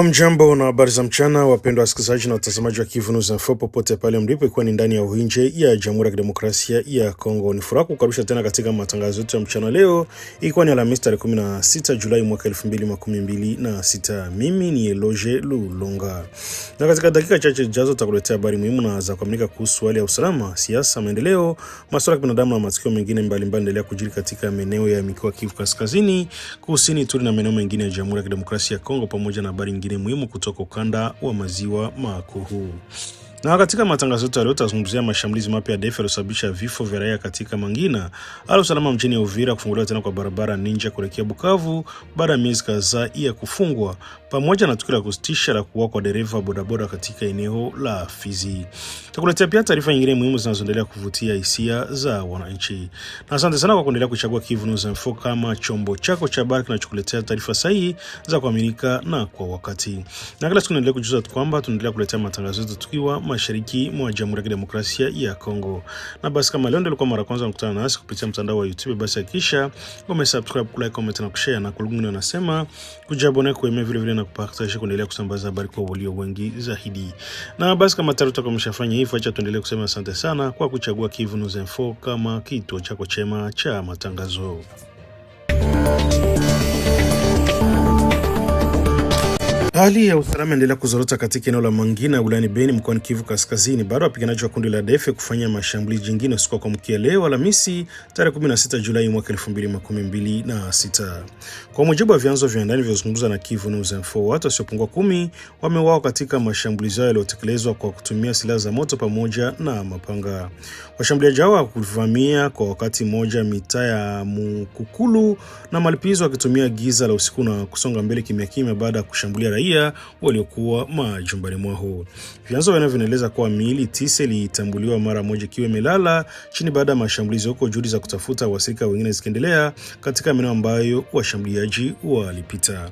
Mjambo na habari za mchana, wapendwa wasikilizaji na watazamaji wa Kivu News Info popote pale mlipo, ikiwa ni ndani ya uwinje ya Jamhuri ya Kidemokrasia ya Kongo. Ni furaha kukaribisha tena katika matangazo yetu ya mchana leo, ikiwa ni Alhamisi tarehe 16 Julai mwaka 2026. Mimi ni Eloge Lulonga. Na katika dakika chache zijazo tutakuletea habari muhimu na za kuaminika kuhusu hali ya usalama, siasa, maendeleo, masuala ya kibinadamu na matukio mengine mbalimbali endelea kujiri katika maeneo ya mikoa Kivu Kaskazini, Kusini, Ituri na maeneo mengine ya Jamhuri ya Kidemokrasia ya Kongo, pamoja na habari nyingine muhimu kutoka ukanda wa maziwa makuu. Na katika matangazo yetu leo tutazungumzia mashambulizi mapya ya ADF yaliyosababisha vifo vya raia katika Mangina, hali usalama mjini Uvira, kufunguliwa tena kwa barabara Ninja kuelekea Bukavu baada ya miezi kadhaa ya kufungwa, pamoja na tukio la kusitisha la kuua kwa dereva bodaboda katika eneo la Fizi. Tutakuletea pia taarifa nyingine muhimu zinazoendelea kuvutia hisia za wananchi. Na asante sana kwa kuendelea kuchagua Kivu News Info kama chombo chako cha habari kinachokuletea taarifa sahihi za kuaminika na kwa wakati. Na kila siku tunaendelea kujuza kwamba tunaendelea kuletea matangazo yetu tukiwa mashariki mwa Jamhuri ya Kidemokrasia ya Kongo. Na basi kama leo ndio ulikuwa mara kwanza unakutana nasi kupitia mtandao wa YouTube, basi hakikisha umesubscribe, like, comment na kushare, na kulunguni wanasema kujabone kuemea vile na kupartage kuendelea kusambaza habari kwa walio wengi zaidi. Na basi kama tayari utakomeshafanya hivyo, acha tuendelee kusema asante sana kwa kuchagua Kivu News Info kama kituo chako chema cha matangazo. Hali ya usalama endelea kuzorota katika eneo la Mangina wilayani Beni mkoani Kivu Kaskazini baada ya wapiganaji wa kundi la ADF kufanya mashambulizi jingine usiku kwa mkia leo Alhamisi tarehe 16 Julai mwaka 2026. Kwa mujibu wa vyanzo vya ndani vilivyozungumza na Kivu News Info, watu wasiopungua 10 wameuawa katika mashambulizi hayo yaliyotekelezwa kwa kutumia silaha za moto pamoja na mapanga. Washambuliaji hao kuvamia kwa wakati mmoja mitaa ya Mukukulu na Malipizo wakitumia giza la usiku na kusonga mbele kimya kimya baada ya kushambulia raia waliokuwa majumbani mwao. Vyanzo vinaeleza kuwa miili 9 ilitambuliwa mara moja ikiwa imelala chini baada ya mashambulizi, huko juhudi za kutafuta wasirika wengine zikiendelea katika maeneo ambayo washambuliaji walipita.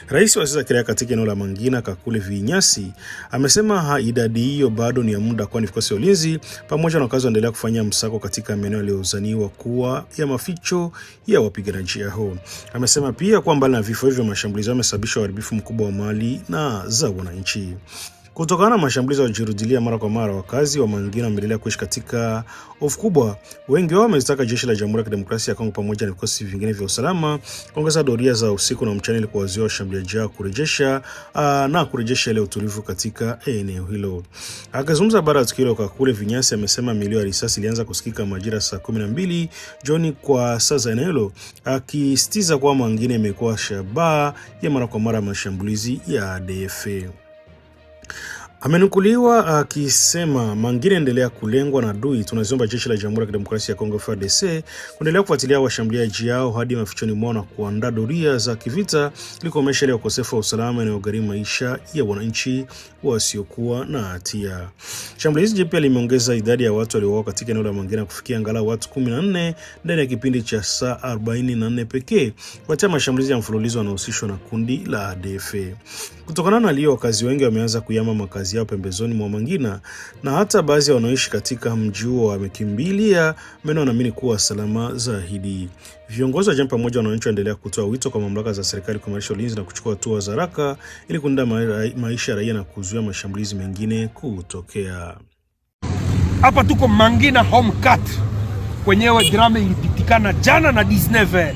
Rais wa sasa kiraia katika eneo la Mangina Kakule Vinyasi amesema idadi hiyo bado ni ya muda, kwani vikosi vya ulinzi pamoja na wakazi waendelea kufanya msako katika maeneo yaliyozaniwa kuwa ya maficho ya wapiganaji hao. Amesema pia kwamba na vifo hivyo mashambulizi yamesababisha uharibifu mkubwa wa mali na za wananchi. Kutokana na mashambulizi yaliyojirudilia mara kwa mara, wakazi wa Mangina wameendelea kuishi katika hofu kubwa. Wengi wao wamezitaka jeshi la Jamhuri ya Kidemokrasia ya Kongo pamoja na vikosi vingine vya usalama kuongeza doria za usiku na mchana ili kuwazuia washambuliaji hao kurejesha ile utulivu katika eneo hilo. Akizungumza baada ya tukio kwa kule Vinyasi, amesema milio ya risasi ilianza kusikika majira saa 12 jioni kwa saa za eneo hilo, akisitiza kuwa Mangina imekuwa shabaha ya mara kwa mara mashambulizi ya ADF. Amenukuliwa akisema Mangina endelea kulengwa na adui. Tunaziomba jeshi la Jamhuri ya Kidemokrasia ya Kongo FARDC kuendelea kufuatilia washambuliaji hao hadi mafichoni mwao na kuandaa doria za kivita ili kukomesha ile ukosefu wa usalama inayogharimu maisha ya wananchi wasiokuwa na hatia. Shambulizi jipya limeongeza idadi ya watu waliouawa katika eneo la Mangina kufikia angalau watu 14 ndani ya kipindi cha saa 44 pekee, kufuatia mashambulizi ya mfululizo yanahusishwa na kundi la ADF. Kutokana na hiyo, wakazi wengi wameanza kuyama makazi yao pembezoni mwa Mangina, na hata baadhi ya wanaoishi katika mji huo wamekimbilia maeneo wanaamini kuwa salama zaidi. Viongozi wa jamii pamoja na wananchi waendelea kutoa wito kwa mamlaka za serikali kuimarisha ulinzi na kuchukua hatua za haraka ili kulinda maisha ya raia na kuzuia mashambulizi mengine kutokea. Hapa tuko Mangina home cut, kwenyewe drama ilipitikana jana na 19.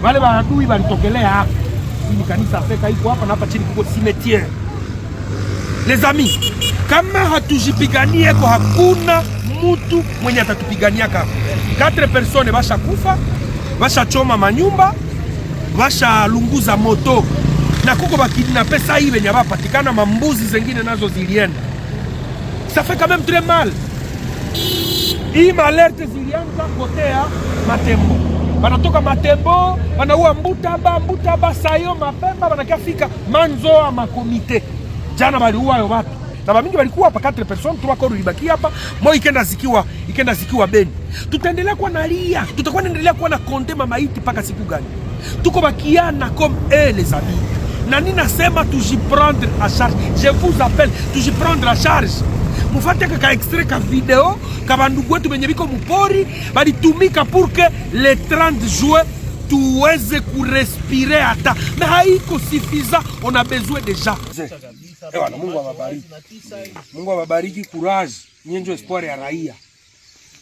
Wale maadui walitokelea hapa. Hii kanisa Afrika iko hapa na hapa chini kuko cimetière. Les amis, kama hatujipiganie kwa hakuna mtu mwenye atatupigania kama 4 personnes basha kufa, basha choma manyumba, basha lunguza moto, na kuko bakidina pesa hii wenye bapatikana mambuzi zingine nazo zilienda. Ça fait quand même très mal. Hii malerte zilianza kotea Matembo. Wanatoka Matembo, wanaua Mbutaba, Sayo, Mapemba, wanakafika Manzoa makomite. Jana waliua yo watu. Na mamingi walikuwa hapa 4 personnes, 3 koro libaki hapa, moja ikenda zikiwa Beni. Tutaendelea kuwa na lia, tutakuwa naendelea kuwa na konde maiti paka siku gani? Tuko bakiana comme les amis. Na ninasema tujiprendre à charge. Je vous appelle tujiprendre à charge. Mufate kaka extrait ka video kabandugu wetu benye biko mupori balitumika pour que le 30 juin tuweze kurespirer hata. Na haiko suffisant, on a besoin déjà. Ewana, Mungu awabariki. Mungu awabariki, courage. Nyenjo espoir ya raia.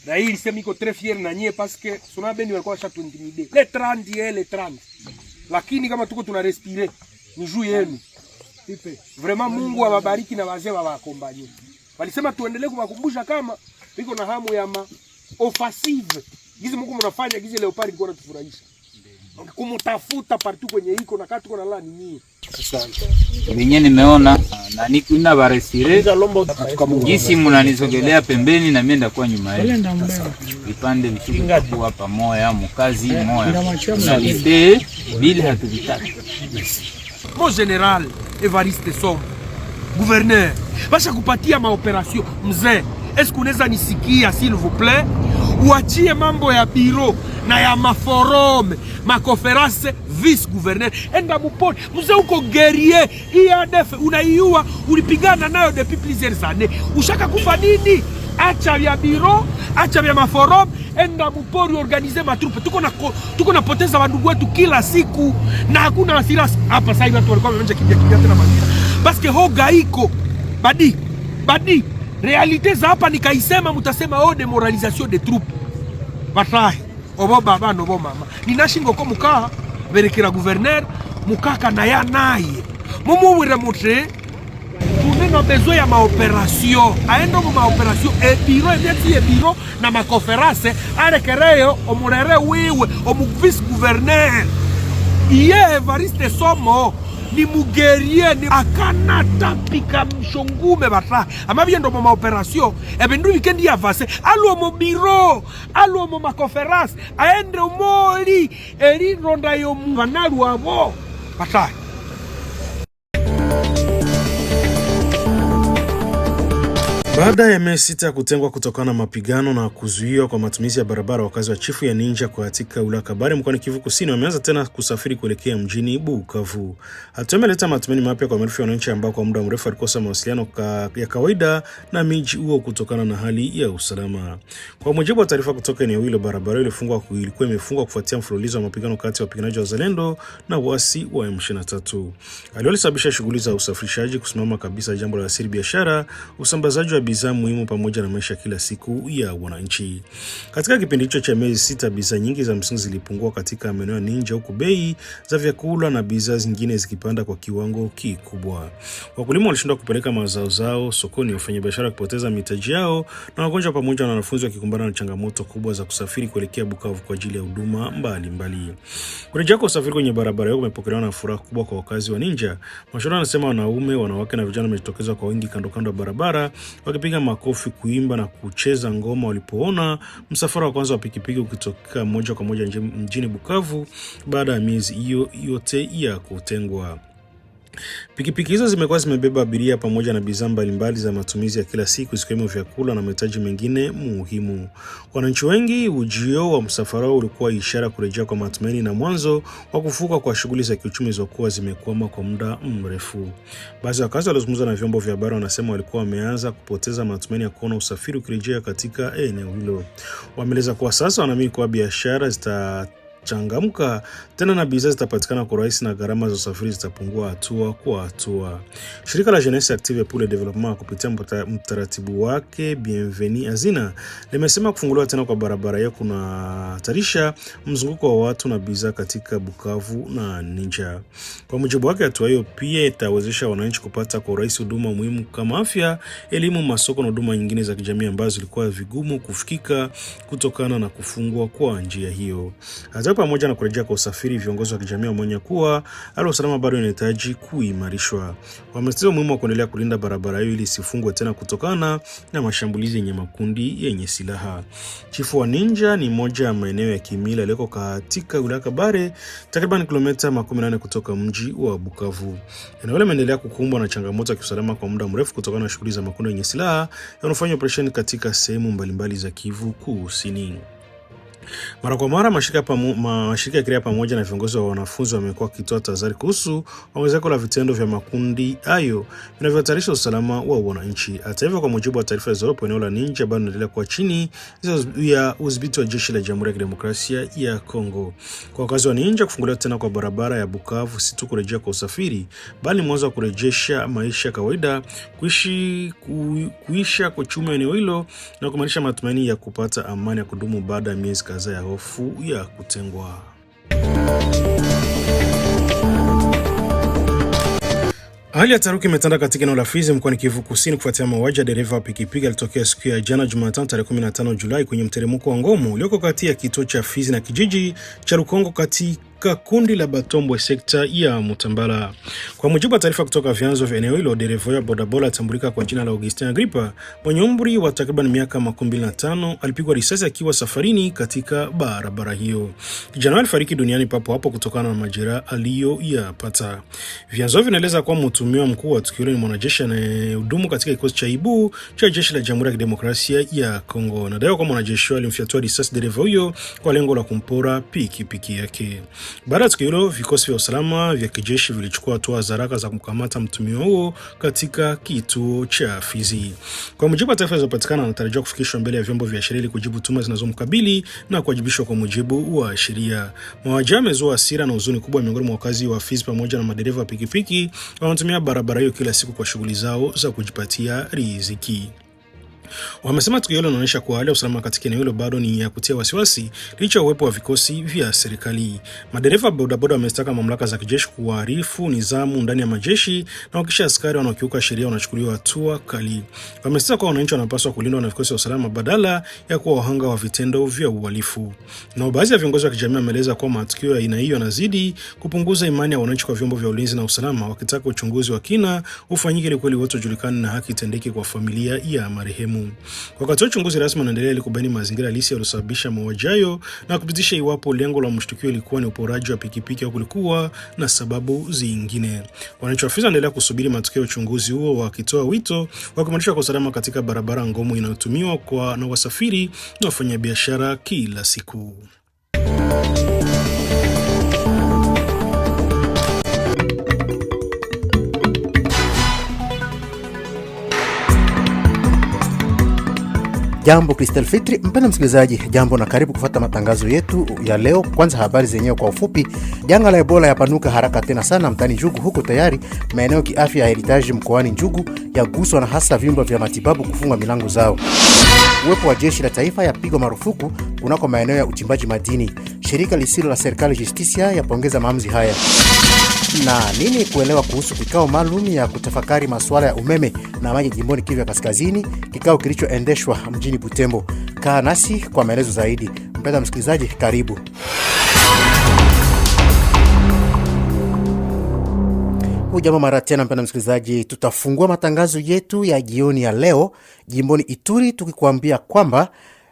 Raia ilisema iko très fier na nyie parce que sona beni walikuwa shatu intimidé. Le 30. Lakini kama tuko tuna respirer, ni juu yenu. Vraiment Mungu awabariki na wazee wawakombanye. Walisema tuendelee kuwakumbusha kama iko na hamu ya offensive. Gizi Mungu mnafanya gizi Leopard ilikuwa inatufurahisha. Kumutafuta partout kwenye iko na katu kuna la nini. Wenyewe nimeona na niko na barestire. Gisi mnanisogelea pembeni na mimi ndakuwa nyuma yenu. Vipande vishika kwa pamoja mkazi moja. Salite bila hatuvitaki. Mon général Evariste Sombo, gouverneur, basha kupatia maoperation mzee. Est-ce que unaweza nisikia s'il vous plaît? Uachie mambo ya biro na ya maforum, makonferense vice gouverneur. Enda muponi, mzee uko guerrier, IADF unaiua, ulipigana nayo depuis plusieurs années. Ushaka kufa nini? Acha vya biro, acha vya maforum, enda mupori organize matrupe. Tuko na poteza wandugu wetu kila siku na hakuna asirasi. Hapa sasa hivi watu walikuwa wameanza kimbia tena mangira. Parce que hoga iko badi realite za hapa nikaisema mutasema oh demoralisation des troupes. Bataille obo baba no bo mama. Ninashingo ko muka berekera gouverneur mukaka na ya naye. Mumuwira mutre tunena besoin ya maoperation. Aendo mu maoperation e biro na makonferense arekereo omurere wiwe omu vice gouverneur. Iye Evariste Sombo ni mugerie ni akana tapika mshongume bata amabye ndo mu operation ebendu weekend ya avance alo mu biro alo mu makonference aende moli eri ronda yo mvanalu abo bata. Baada ya miezi 6 kutengwa kutokana na mapigano na kuzuiwa kwa matumizi ya barabara, wakazi wa chifu ya Ninja katika wilaya Kabare mkoani Kivu Kusini wameanza tena kusafiri kuelekea mjini Bukavu. Hatua imeleta matumaini mapya kwa maelfu ya wananchi ambao kwa muda mrefu walikosa mawasiliano ya kawaida na miji huo kutokana na hali ya usalama. Kwa mujibu wa taarifa kutoka eneo hilo, barabara ilikuwa imefungwa kufuatia mfululizo wa mapigano kati ya wapiganaji wa Zalendo na wasi wa M23. Alisababisha shughuli za usafirishaji kusimama kabisa, jambo la asili biashara, usambazaji wa bidhaa muhimu pamoja na maisha kila siku ya wananchi. Katika kipindi hicho cha miezi 6, bidhaa nyingi za msingi zilipungua katika maeneo ya Ninja, huku bei za vyakula na bidhaa zingine zikipanda kwa kiwango kikubwa. Wakulima walishindwa kupeleka mazao zao sokoni, wafanyabiashara kupoteza mitaji yao, na wagonjwa pamoja na wanafunzi wakikumbana na changamoto kubwa za kusafiri kuelekea Bukavu kwa ajili ya huduma mbalimbali. Kurejea kwa usafiri kwenye barabara hiyo kumepokelewa na furaha kubwa kwa wakazi wa Ninja. Mashuhuda wanasema wanaume, wanawake na vijana wamejitokeza kwa wingi kando ya barabara wakipiga makofi, kuimba na kucheza ngoma walipoona msafara wa kwanza wa pikipiki ukitoka moja kwa moja mjini Bukavu baada ya miezi hiyo yote ya kutengwa. Pikipiki hizo zimekuwa zimebeba abiria pamoja na bidhaa mbalimbali za matumizi ya kila siku, zikiwemo vyakula na mahitaji mengine muhimu. Wananchi wengi, ujio wa msafara ulikuwa ishara kurejea kwa matumaini na mwanzo wa kufuka kwa shughuli za kiuchumi zilizokuwa zimekwama kwa muda mrefu. Baadhi ya wakazi waliozungumza na vyombo vya habari wanasema walikuwa wameanza kupoteza matumaini ya kuona usafiri ukirejea katika eneo hilo. Wameeleza kuwa sasa wanaamini kuwa biashara zitachangamka tena na bidhaa zitapatikana kwa urahisi na gharama za usafiri zitapungua hatua kwa hatua. Shirika la Jeunesse Active pour le Développement kupitia mtaratibu wake Bienvenue Azina limesema kufunguliwa tena kwa barabara hiyo kunahatarisha mzunguko wa watu na bidhaa katika Bukavu na Ninja. Kwa mujibu wake, hatua hiyo pia itawezesha wananchi kupata kwa urahisi huduma muhimu kama afya, elimu, masoko na huduma nyingine za kijamii ambazo zilikuwa vigumu kufikika kutokana na kufungwa kwa njia hiyo. Hata pamoja na kurejea kwa usafiri, viongozi wa kijamii wameonya kuwa hali ya usalama bado inahitaji kuimarishwa. Wamesisitiza umuhimu wa kuendelea kulinda barabara hiyo ili isifungwe tena kutokana na mashambulizi yenye makundi yenye silaha. Chifu wa Ninja ni moja ya maeneo ya kimila yaliyoko katika wilaya Kabare, takriban kilomita 18 kutoka mji wa Bukavu. Eneo hilo limeendelea kukumbwa na changamoto ya kiusalama kwa muda mrefu kutokana na shughuli za makundi yenye silaha yanayofanya operesheni katika sehemu mbalimbali za Kivu Kusini. Mara kwa mara mashirika ya kiraia pamoja na viongozi wa wanafunzi wamekuwa wakitoa tahadhari kuhusu ongezeko la vitendo vya makundi hayo vinavyohatarisha usalama wa wananchi. Hata hivyo, kwa mujibu wa taarifa zilizopo, eneo la Ninja bado linaendelea kuwa chini ya udhibiti wa jeshi la Jamhuri ya Kidemokrasia ya Kongo. Kwa wakazi wa Ninja, kufunguliwa tena kwa barabara ya Bukavu si tu kurejea kwa usafiri, bali mwanzo wa kurejesha maisha kawaida, kuisha kwa uchumi eneo hilo na kumaanisha matumaini ya kupata amani ya kudumu baada ya miezi kadhaa ya hofu ya kutengwa. Hali ya taharuki imetanda katika eneo la Fizi mkoani Kivu Kusini kufuatia mauaji ya dereva wa pikipiki alitokea siku ya jana Jumatano tarehe 15 Julai kwenye mteremko wa Ngomo ulioko kati ya kituo cha Fizi na kijiji cha Rukongo katika kundi la Batombwe sekta ya Mutambala. Kwa mujibu wa taarifa kutoka vyanzo vya eneo hilo, dereva wa bodaboda atambulika kwa jina la Augustin Agripa mwenye umri wa takriban miaka 25 alipigwa risasi akiwa safarini katika barabara hiyo. Kijana alifariki duniani papo hapo kutokana na majeraha aliyoyapata. Vyanzo vinaeleza kwa mtuhumiwa mkuu wa tukio ni mwanajeshi anayehudumu katika kikosi cha Ibu cha jeshi la Jamhuri ya Kidemokrasia ya Kongo. Nadaiwa kwa mwanajeshi alimfyatua risasi dereva huyo kwa lengo la kumpora pikipiki yake. Baada ya tukio hilo, vikosi vya usalama vya kijeshi vilichukua hatua za haraka za kumkamata mtuhumiwa huo katika kituo cha Fizi. Kwa mujibu wa taarifa zilizopatikana, anatarajiwa kufikishwa mbele ya vyombo vya sheria ili kujibu tuhuma zinazomkabili na kuwajibishwa kwa mujibu wa sheria. Mauaji yamezua hasira na huzuni kubwa miongoni mwa wakazi wa Fizi pamoja na madereva wa pikipiki wanaotumia barabara hiyo kila siku kwa shughuli zao za kujipatia riziki. Wamesema tukio hilo linaonyesha kuwa hali ya usalama katika eneo hilo bado ni ya kutia wasiwasi licha ya uwepo wa vikosi vya serikali. Madereva bodaboda wamestaka mamlaka za kijeshi kuarifu nizamu ndani ya majeshi na wakisha askari wanaokiuka sheria wanachukuliwa hatua kali. Wamesema kwa wananchi wanapaswa kulindwa na vikosi vya usalama badala ya kuwa wahanga wa vitendo vya uhalifu. Na baadhi ya viongozi wa kijamii wameeleza kwa matukio ya aina hiyo yanazidi kupunguza imani ya wananchi kwa vyombo vya ulinzi na usalama, wakitaka uchunguzi wa kina ufanyike ili kweli wote wajulikane na haki itendeke kwa familia ya marehemu. Wakati uchunguzi rasmi unaendelea ili kubaini mazingira halisi yaliyosababisha mauaji hayo na kupitisha iwapo lengo la mshtukio ilikuwa ni uporaji wa pikipiki au kulikuwa na sababu zingine. Wananchi wa Fizi wanaendelea kusubiri matokeo ya uchunguzi huo, wakitoa wito wa kuimarisha kwa usalama katika barabara Ngomo inayotumiwa na wasafiri na wafanyabiashara kila siku. Jambo Crystal Fitri, mpenda msikilizaji, jambo na karibu kufuata matangazo yetu ya leo. Kwanza habari zenyewe kwa ufupi. Janga la Ebola yapanuka haraka tena sana mtani Njugu, huko tayari maeneo kiafya ya Heritage mkoani Njugu yaguswa na hasa vyumba vya matibabu kufunga milango zao. Uwepo wa jeshi la taifa yapigwa marufuku kunako maeneo ya uchimbaji madini. Shirika lisilo la serikali Justicia yapongeza maamuzi haya. Na nini kuelewa kuhusu kikao maalum ya kutafakari masuala ya umeme na maji jimboni Kivu ya Kaskazini, kikao kilichoendeshwa mjini Butembo. Kaa nasi kwa maelezo zaidi. Mpenda msikilizaji, karibu. Hujambo mara tena mpenda msikilizaji, tutafungua matangazo yetu ya jioni ya leo jimboni Ituri tukikuambia kwamba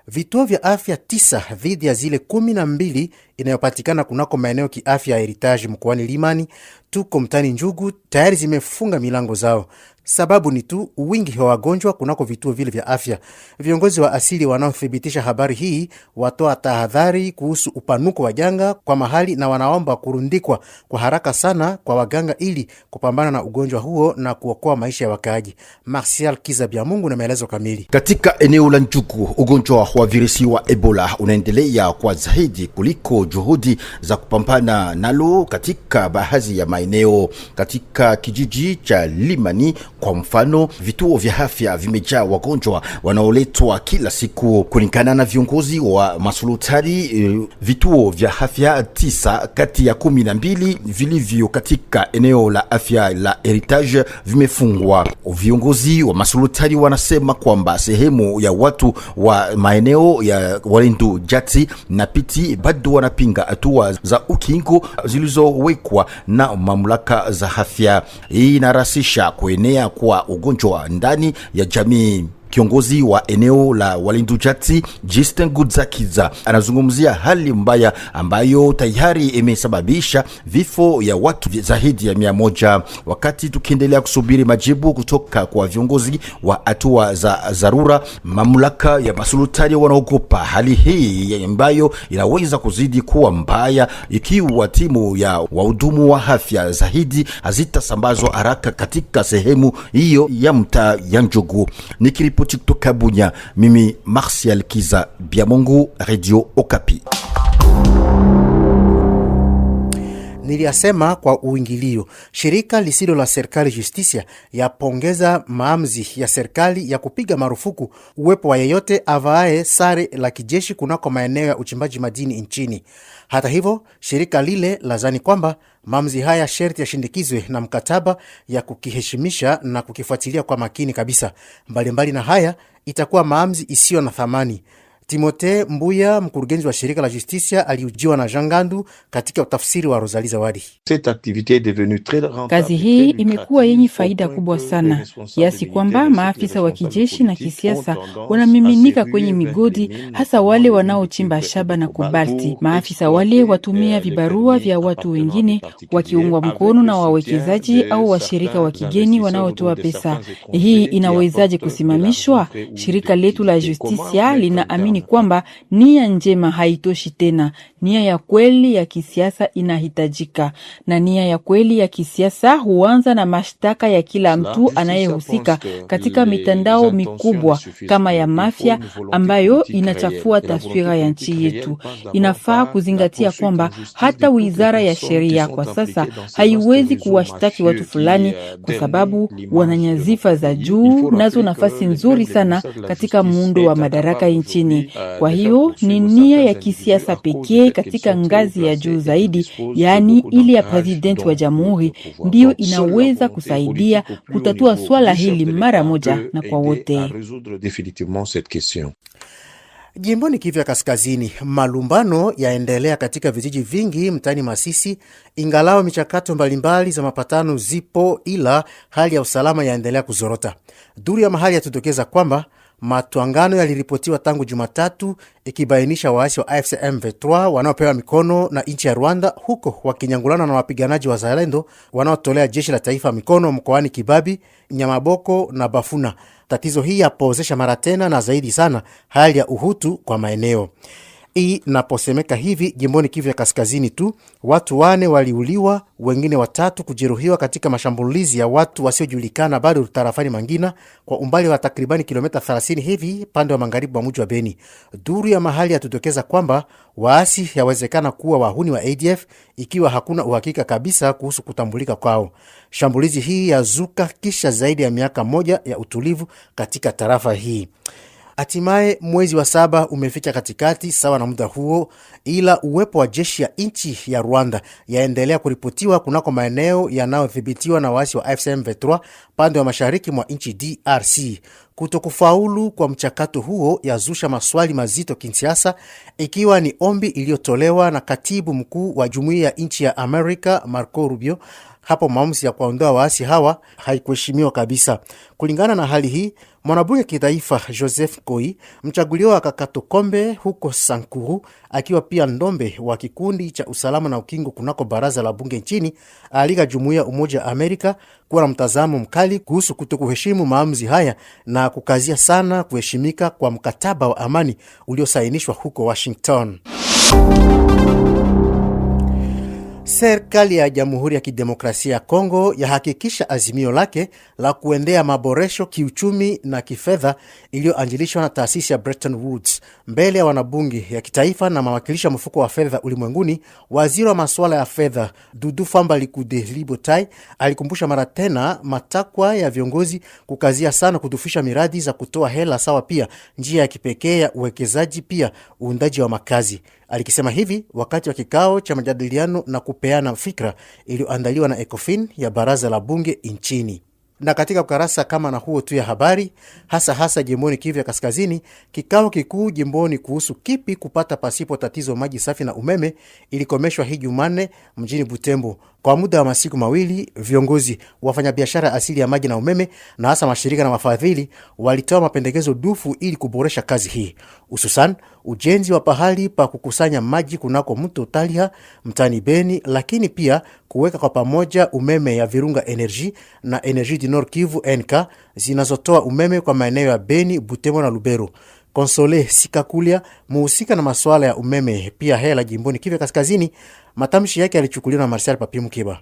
vituo vya afya 9 dhidi ya zile 12 inayopatikana kunako maeneo kiafya ya Heritage mkoani Limani tuko mtani Njugu tayari zimefunga milango zao. Sababu ni tu wingi wa wagonjwa kunako vituo vile vya afya. Viongozi wa asili wanaothibitisha habari hii watoa tahadhari kuhusu upanuko wa janga kwa mahali na wanaomba kurundikwa kwa haraka sana kwa waganga ili kupambana na ugonjwa huo na kuokoa maisha ya wakaaji. Martial Kizabiamungu na maelezo kamili. Katika eneo la Njugu, ugonjwa wa virusi wa Ebola unaendelea kwa zaidi kuliko juhudi za kupambana nalo katika baadhi ya maeneo. Katika kijiji cha Limani kwa mfano, vituo vya afya vimejaa wagonjwa wanaoletwa kila siku. Kulingana na viongozi wa masultani, vituo vya afya 9 kati ya 12 vilivyo katika eneo la afya la Heritage vimefungwa. Viongozi wa masultani wanasema kwamba sehemu ya watu wa maeneo ya Walendu, Jati na Piti bado wanapinga hatua za ukingo zilizowekwa na mamlaka za afya. Hii inarasisha kuenea kwa ugonjwa ndani ya jamii. Kiongozi wa eneo la Walendu Jati, Justin Gudzakiza, anazungumzia hali mbaya ambayo tayari imesababisha vifo ya watu zaidi ya 100. Wakati tukiendelea kusubiri majibu kutoka kwa viongozi wa hatua za dharura, mamlaka ya masultani wanaogopa hali hii ambayo inaweza kuzidi kuwa mbaya ikiwa timu ya wahudumu wa afya zaidi hazitasambazwa haraka katika sehemu hiyo ya mtaa ya Njugu. Nikiripoti kutoka Bunya, mimi Martial Kiza Biamongu, Radio Okapi. Niliyasema kwa uingilio. Shirika lisilo la serikali Justicia yapongeza maamuzi ya serikali ya kupiga marufuku uwepo wa yeyote avaaye sare la kijeshi kunako maeneo ya uchimbaji madini nchini. Hata hivyo, shirika lile lazani kwamba maamuzi haya sherti yashindikizwe na mkataba ya kukiheshimisha na kukifuatilia kwa makini kabisa. Mbalimbali na haya, itakuwa maamuzi isiyo na thamani. Timote Mbuya, mkurugenzi wa shirika la Justicia, aliujiwa na Jangandu katika utafsiri wa Rosalie Zawadi. Kazi hii imekuwa yenye faida kubwa sana, kiasi kwamba maafisa wa kijeshi na kisiasa wanamiminika kwenye migodi, hasa wale wanaochimba shaba na kobalti. Maafisa wale watumia vibarua vya watu wengine, wakiungwa mkono na wawekezaji au washirika wa kigeni wanaotoa pesa. Hii inawezaje kusimamishwa? Shirika letu la Justicia linaamini kwamba nia njema haitoshi tena. Nia ya kweli ya kisiasa inahitajika, na nia ya kweli ya kisiasa huanza na mashtaka ya kila mtu anayehusika katika mitandao mikubwa kama ya mafia ambayo inachafua taswira ya nchi yetu. Inafaa kuzingatia kwamba hata wizara ya sheria kwa sasa haiwezi kuwashtaki watu fulani kwa sababu wananyazifa za juu, nazo nafasi nzuri sana katika muundo wa madaraka nchini. Kwa hiyo ni nia ya kisiasa pekee katika ngazi ya juu zaidi, yani ili ya presidenti wa jamhuri, ndiyo inaweza kusaidia kutatua swala hili mara moja na kwa wote. Jimboni Kivu ya Kaskazini, malumbano yaendelea katika vijiji vingi mtani Masisi, ingalao michakato mbalimbali za mapatano zipo, ila hali ya usalama yaendelea kuzorota. Duru ya mahali yatudokeza kwamba matwangano yaliripotiwa tangu Jumatatu, ikibainisha waasi wa AFC M23 wanaopewa mikono na nchi ya Rwanda, huko wakinyangulana na wapiganaji wa Zalendo wanaotolea jeshi la taifa mikono mkoani Kibabi, Nyamaboko na Bafuna. Tatizo hii yapozesha mara tena na zaidi sana hali ya uhutu kwa maeneo. Hii naposemeka hivi, jimboni Kivu ya Kaskazini tu, watu 4 waliuliwa, wengine 3 kujeruhiwa katika mashambulizi ya watu wasiojulikana bado tarafani Mangina, kwa umbali wa takribani kilomita 30 hivi pande wa magharibi wa mji wa Beni. Duru ya mahali yatudokeza kwamba waasi yawezekana kuwa wahuni wa ADF, ikiwa hakuna uhakika kabisa kuhusu kutambulika kwao. Shambulizi hii yazuka kisha zaidi ya miaka 1 ya utulivu katika tarafa hii. Hatimaye mwezi wa 7 umefika katikati sawa na muda huo, ila uwepo wa jeshi ya nchi ya Rwanda yaendelea kuripotiwa kunako maeneo yanayodhibitiwa na waasi wa AFC M23 pande wa mashariki mwa nchi DRC. Kutokufaulu kwa mchakato huo yazusha maswali mazito kinsiasa, ikiwa ni ombi iliyotolewa na katibu mkuu wa Jumuiya ya nchi ya Amerika Marco Rubio. Hapo maamuzi ya kuondoa waasi hawa haikuheshimiwa kabisa. Kulingana na hali hii, mwanabunge kitaifa Joseph Koi, mchaguliwa wa Kakato Kombe huko Sankuru, akiwa pia ndombe wa kikundi cha usalama na ukingo kunako baraza la bunge nchini, alika Jumuiya Umoja Amerika kuwa na mtazamo mkali kuhusu kutokuheshimu maamuzi haya na kukazia sana kuheshimika kwa mkataba wa amani uliosainishwa huko Washington. Serikali ya Jamhuri ya Kidemokrasia ya Kongo yahakikisha azimio lake la kuendea maboresho kiuchumi na kifedha iliyoanjilishwa na taasisi ya Bretton Woods mbele ya wanabunge ya kitaifa na mawakilisha mfuko wa fedha ulimwenguni. Waziri wa masuala ya fedha Dudu Famba Likude Libotai alikumbusha mara tena matakwa ya viongozi kukazia sana kudufisha miradi za kutoa hela sawa, pia njia ya kipekee ya uwekezaji, pia uundaji wa makazi. Alikisema hivi wakati wa kikao cha majadiliano na kupeana fikra iliyoandaliwa na ECOFIN ya baraza la bunge nchini. Na katika ukarasa kama na huo tu ya habari, hasa jimboni Kivu ya Kaskazini, kikao kikuu jimboni kuhusu kipi kupata pasipo tatizo maji safi na umeme ilikomeshwa hii Jumanne mjini Butembo. Kwa muda wa masiku mawili, viongozi, wafanyabiashara asili ya maji na umeme na hasa mashirika na wafadhili walitoa mapendekezo dufu ili kuboresha kazi hii, hususan ujenzi wa pahali pa kukusanya maji kunako mto Talia mtani Beni, lakini pia kuweka kwa pamoja umeme ya Virunga Energy na Energy du Nord Kivu NK zinazotoa umeme kwa maeneo ya Beni, Butembo na Lubero. Konsole Sikakulia, muhusika na masuala ya umeme pia hela jimboni Kivu Kaskazini, matamshi yake yalichukuliwa na Marcel Papi Mkiba.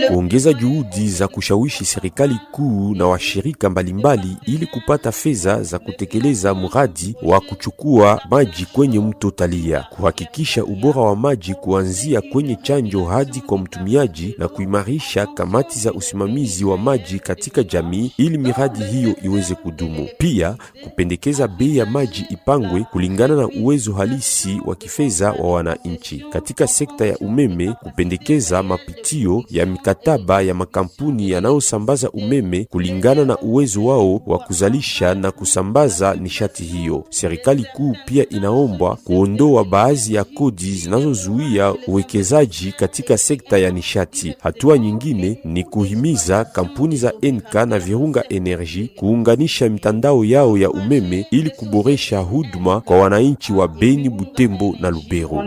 Kuongeza juhudi za kushawishi serikali kuu na washirika mbalimbali ili kupata fedha za kutekeleza mradi wa kuchukua maji kwenye mto Talia, kuhakikisha ubora wa maji kuanzia kwenye chanjo hadi kwa mtumiaji na kuimarisha kamati za usimamizi wa maji katika jamii ili miradi hiyo iweze kudumu. Pia kupendekeza bei ya maji ipangwe kulingana na uwezo halisi wa kifedha wa wananchi. Katika sekta ya umeme, kupendekeza mapitio ya mikataba ya makampuni yanayosambaza umeme kulingana na uwezo wao wa kuzalisha na kusambaza nishati hiyo. Serikali kuu pia inaombwa kuondoa baadhi ya kodi zinazozuia uwekezaji katika sekta ya nishati. Hatua nyingine ni kuhimiza kampuni za NK na Virunga Energy kuunganisha mitandao yao ya umeme ili kuboresha huduma kwa wananchi wa Beni, Butembo na Lubero.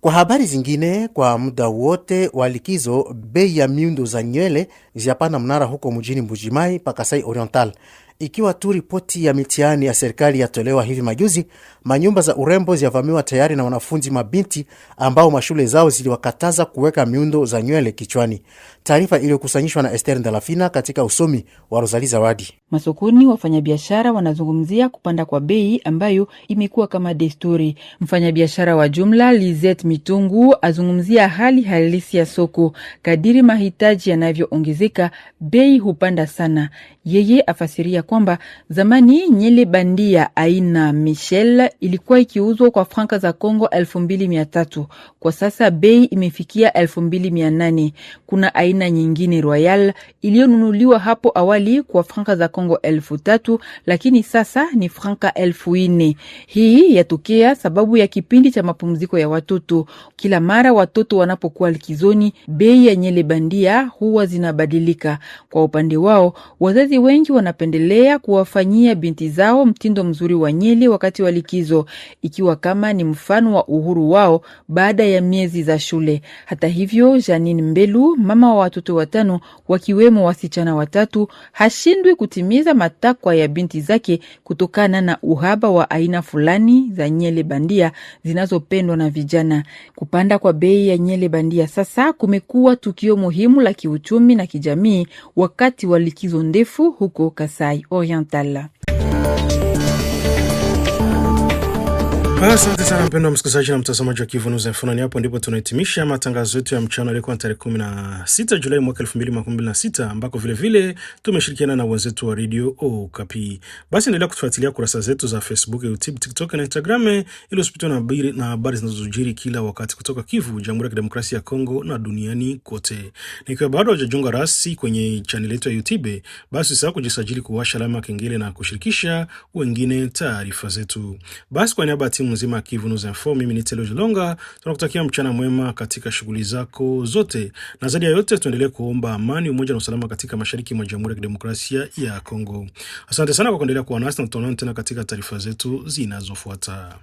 Kwa habari zingine, kwa muda wote wa likizo, bei ya miundo za nywele ziapanda mnara huko mjini Mbujimai pa Kasai Oriental. Ikiwa tu ripoti ya mitihani ya serikali yatolewa hivi majuzi, manyumba za urembo ziavamiwa tayari na wanafunzi mabinti ambao mashule zao ziliwakataza kuweka miundo za nywele kichwani. Taarifa iliyokusanyishwa na Esther Ndalafina katika usomi wa Rosalie Zawadi. Masokoni wafanyabiashara wanazungumzia kupanda kwa bei ambayo imekuwa kama desturi. Mfanyabiashara wa jumla Lizette Mitungu azungumzia hali halisi ya soko. Kadiri mahitaji yanavyoongezeka, bei hupanda sana. Yeye afasiria kwamba zamani nyele bandia aina Michel ilikuwa ikiuzwa kwa franka za Kongo 2300. Kwa sasa bei imefikia 2800. Kuna aina nyingine Royal iliyonunuliwa hapo awali kwa franka za Kongo 3000, lakini sasa ni franka 4000. Hii yatokea sababu ya kipindi cha mapumziko ya watoto. Kila mara watoto wanapokuwa likizoni, bei ya nyele bandia huwa zinabadilika. Kwa upande wao, wazazi wengi wanapendelea kuwafanyia binti zao mtindo mzuri wa nyele wakati wa likizo, ikiwa kama ni mfano wa uhuru wao baada ya miezi za shule. Hata hivyo, Janine Mbelu, mama wa watoto 5 wakiwemo wasichana 3, hashindwi kutimiza matakwa ya binti zake kutokana na uhaba wa aina fulani za nyele bandia zinazopendwa na vijana. Kupanda kwa bei ya nyele bandia sasa kumekuwa tukio muhimu la kiuchumi na kijamii wakati wa likizo ndefu huko Kasai Oriental. Asante sana mpendwa msikilizaji na mtazamaji wa Kivu News FM. Ni hapo ndipo tunahitimisha matangazo yetu ya mchana leo tarehe 16 Julai mwaka 2026, ambako vile vile tumeshirikiana na wenzetu wa Radio Okapi. Basi endelea kutufuatilia kurasa zetu za Facebook, YouTube, TikTok na Instagram ili usipitwe na habari zinazojiri kila wakati kutoka Kivu, Jamhuri ya Kidemokrasia ya Kongo na duniani kote. Nikiwa bado hujajiunga rasmi kwenye channel yetu ya YouTube, basi usisahau kujisajili, kuwasha alama kengele na kushirikisha wengine taarifa zetu. Basi kwa niaba ya timu mzima ya Kivu News FM, mimi ni Telo Jilonga, tunakutakia mchana mwema katika shughuli zako zote, na zaidi ya yote tuendelee kuomba amani, umoja na usalama katika mashariki mwa Jamhuri ya Kidemokrasia ya Kongo. Asante sana kwa kuendelea kuwa nasi, na tutaonana tena katika taarifa zetu zinazofuata.